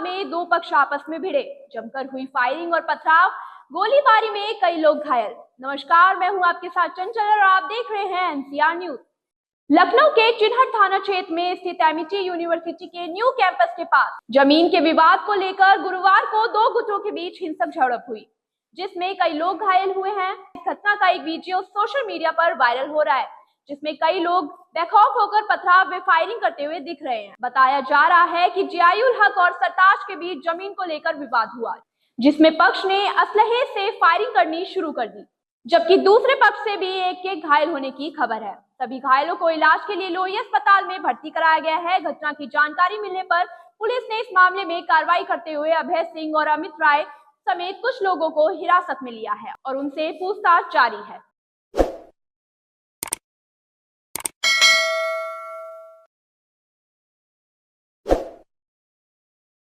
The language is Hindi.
में दो पक्ष आपस में भिड़े, जमकर हुई फायरिंग और पथराव, गोलीबारी में कई लोग घायल। नमस्कार, मैं हूं आपके साथ चंचल और आप देख रहे हैं एनसीआर न्यूज। लखनऊ के चिन्हट थाना क्षेत्र में स्थित एमिटी यूनिवर्सिटी के न्यू कैंपस के पास जमीन के विवाद को लेकर गुरुवार को दो गुटों के बीच हिंसक झड़प हुई, जिसमें कई लोग घायल हुए हैं। इस घटना का एक वीडियो सोशल मीडिया पर वायरल हो रहा है, जिसमें कई लोग बेखौफ होकर पथराव में फायरिंग करते हुए दिख रहे हैं। बताया जा रहा है कि जियाउल हक और सरताज के बीच जमीन को लेकर विवाद हुआ, जिसमें पक्ष ने असलहे से फायरिंग करनी शुरू कर दी, जबकि दूसरे पक्ष से भी एक के घायल होने की खबर है। सभी घायलों को इलाज के लिए लोही अस्पताल में भर्ती कराया गया है। घटना की जानकारी मिलने पर पुलिस ने इस मामले में कार्रवाई करते हुए अभय सिंह और अमित राय समेत कुछ लोगों को हिरासत में लिया है और उनसे पूछताछ जारी है।